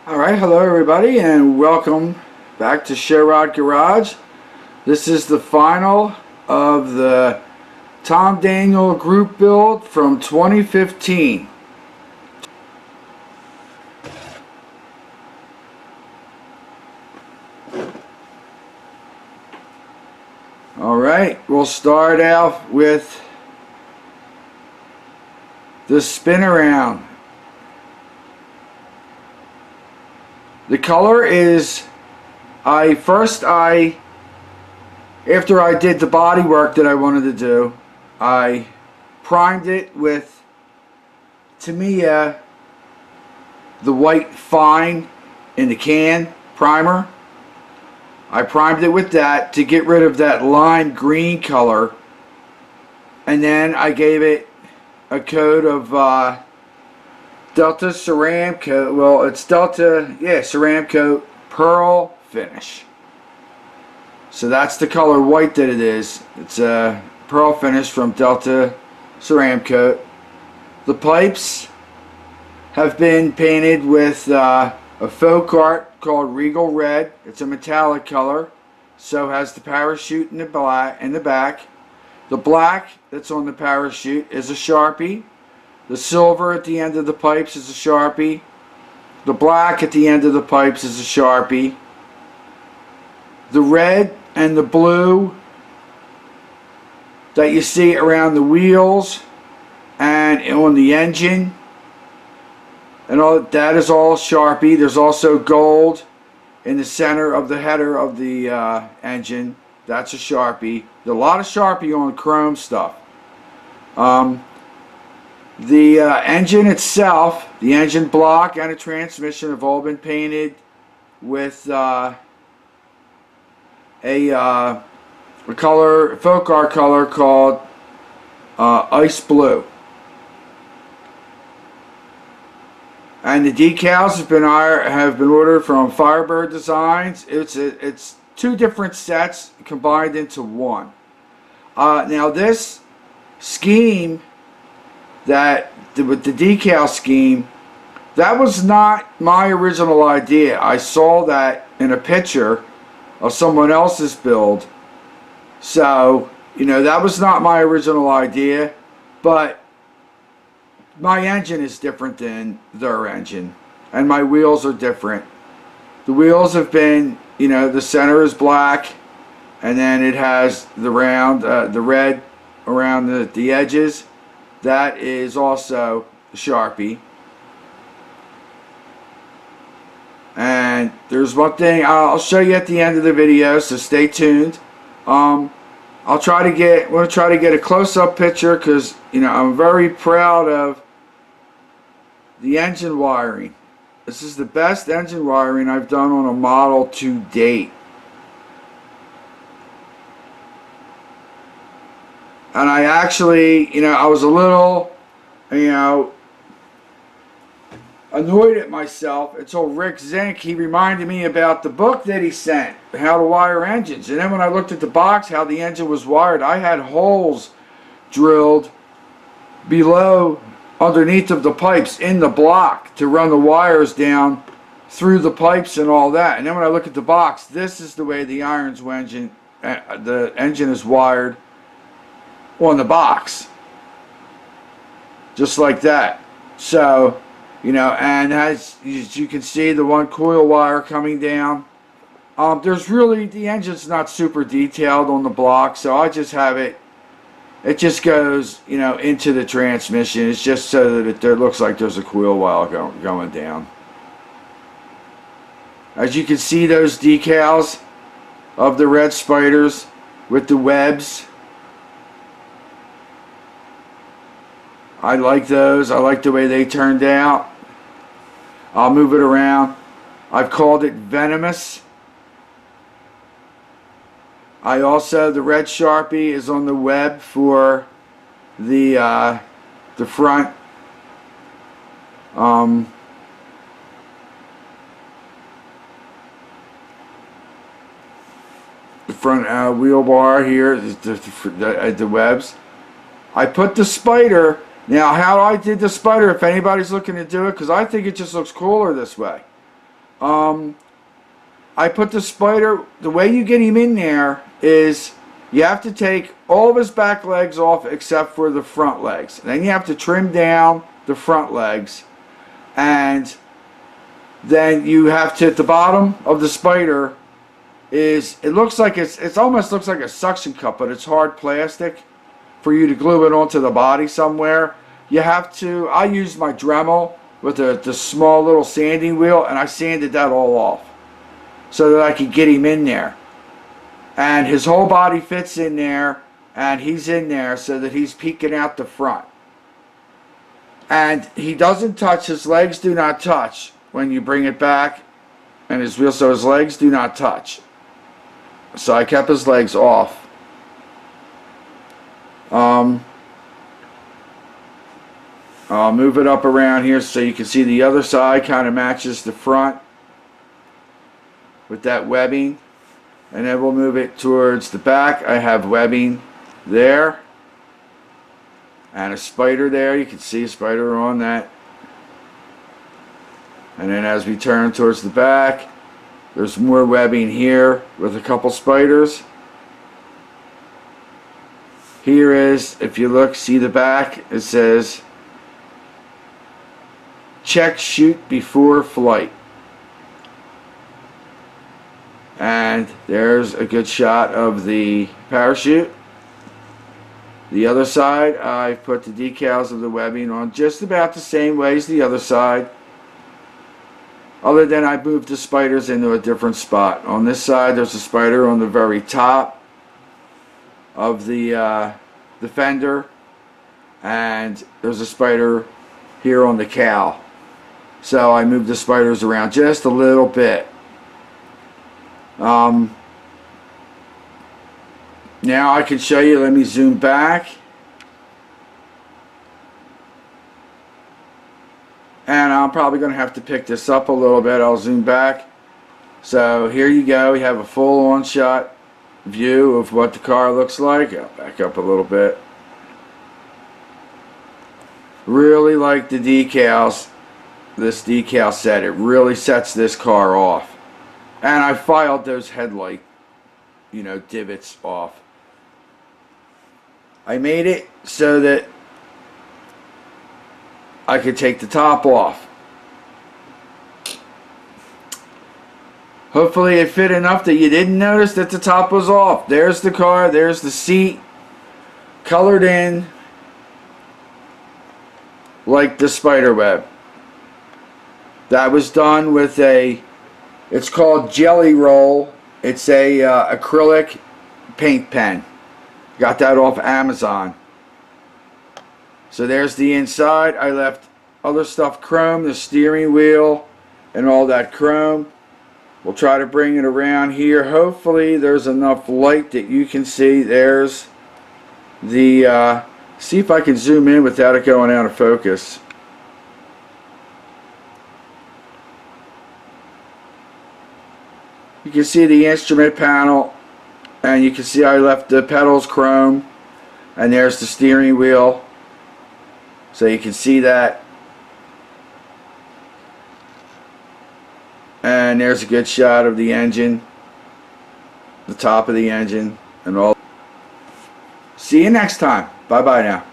Alright, hello everybody and welcome back to Sherrod Garage. This is the final of the Tom Daniel group build from 2015. Alright, we'll start out with the spin around. The color is, after I did the body work that I wanted to do, I primed it with Tamiya, the white fine in the can primer. I primed it with that to get rid of that lime green color, and then I gave it a coat of Delta Ceramcoat. Well, it's Delta, Ceramcoat Pearl Finish. So that's the color white that it is. It's a pearl finish from Delta Ceramcoat. The pipes have been painted with a faux art called Regal Red. It's a metallic color. So has the parachute in the back. The black that's on the parachute is a Sharpie. The silver at the end of the pipes is a Sharpie. The black at the end of the pipes is a Sharpie. The red and the blue that you see around the wheels and on the engine and all that is all Sharpie. There's also gold in the center of the header of the engine. That's a Sharpie. There's a lot of Sharpie on chrome stuff. The engine itself, the engine block and the transmission have all been painted with a folk art color called Ice Blue. And the decals have been ordered from Firebird Designs. It's two different sets combined into one. Now this scheme, with the decal scheme, that was not my original idea. I saw that in a picture of someone else's build. So, that was not my original idea, but my engine is different than their engine, and my wheels are different. The wheels have been, the center is black, and then it has the red around the edges. That is also a Sharpie. And there's one thing I'll show you at the end of the video, so stay tuned. I'm going to try to get a close-up picture because I'm very proud of the engine wiring. This is the best engine wiring I've done on a model to date. And I actually, I was a little, annoyed at myself until Rick Zink, he reminded me about the book that he sent, How to Wire Engines. And then when I looked at the box, how the engine was wired, I had holes drilled underneath of the pipes in the block to run the wires down through the pipes and all that. And then when I look at the box, this is the way the the engine is wired on the box, just like that. So, and as you can see, the one coil wire coming down. The engine's not super detailed on the block, so I just have it just goes, into the transmission. It's just so that it looks like there's a coil wire going down. As you can see, those decals of the red spiders with the webs, I like those. I like the way they turned out. I'll move it around. I've called it Venomous. The red Sharpie is on the web for the front wheel bar here, the webs. I put the spider. Now, how I did the spider, if anybody's looking to do it, because I think it just looks cooler this way. I put the spider, the way you get him in there is you have to take all of his back legs off except for the front legs. Then you have to trim down the front legs, and then you have to, at the bottom of the spider is, it looks like it almost looks like a suction cup, but it's hard plastic for you to glue it onto the body somewhere. You have to, I used my Dremel with the small little sanding wheel, and I sanded that all off so that I could get him in there. And his whole body fits in there, and he's in there so that he's peeking out the front. And he doesn't touch, his legs do not touch when you bring it back, and his wheel, so his legs do not touch. So I kept his legs off. I'll move it up around here so you can see the other side kind of matches the front with that webbing. And then we'll move it towards the back. I have webbing there and a spider there. You can see a spider on that. And then as we turn towards the back, there's more webbing here with a couple spiders. Here is, if you look, see the back, it says check chute before flight. And there's a good shot of the parachute. The other side, I put the decals of the webbing on just about the same way as the other side, other than I moved the spiders into a different spot. On this side, there's a spider on the very top of the fender, and there's a spider here on the cowl. So I moved the spiders around just a little bit. Now I can show you, let me zoom back. And I'm probably going to have to pick this up a little bit. I'll zoom back. So here you go. We have a full on shot view of what the car looks like. I'll back up a little bit. Really like the decals. This decal set. It really sets this car off. And I filed those headlight, divots off. I made it so that I could take the top off. Hopefully it fit enough that you didn't notice that the top was off. There's the car, there's the seat, colored in like the spider web. That was done with it's called Jelly Roll. It's a acrylic paint pen. Got that off Amazon. So there's the inside. I left other stuff chrome, the steering wheel and all that chrome. We'll try to bring it around here. Hopefully there's enough light that you can see. There's the, see if I can zoom in without it going out of focus. You can see the instrument panel, and you can see I left the pedals chrome, and there's the steering wheel, so you can see that. And there's a good shot of the engine, the top of the engine, and all. See you next time. Bye bye now.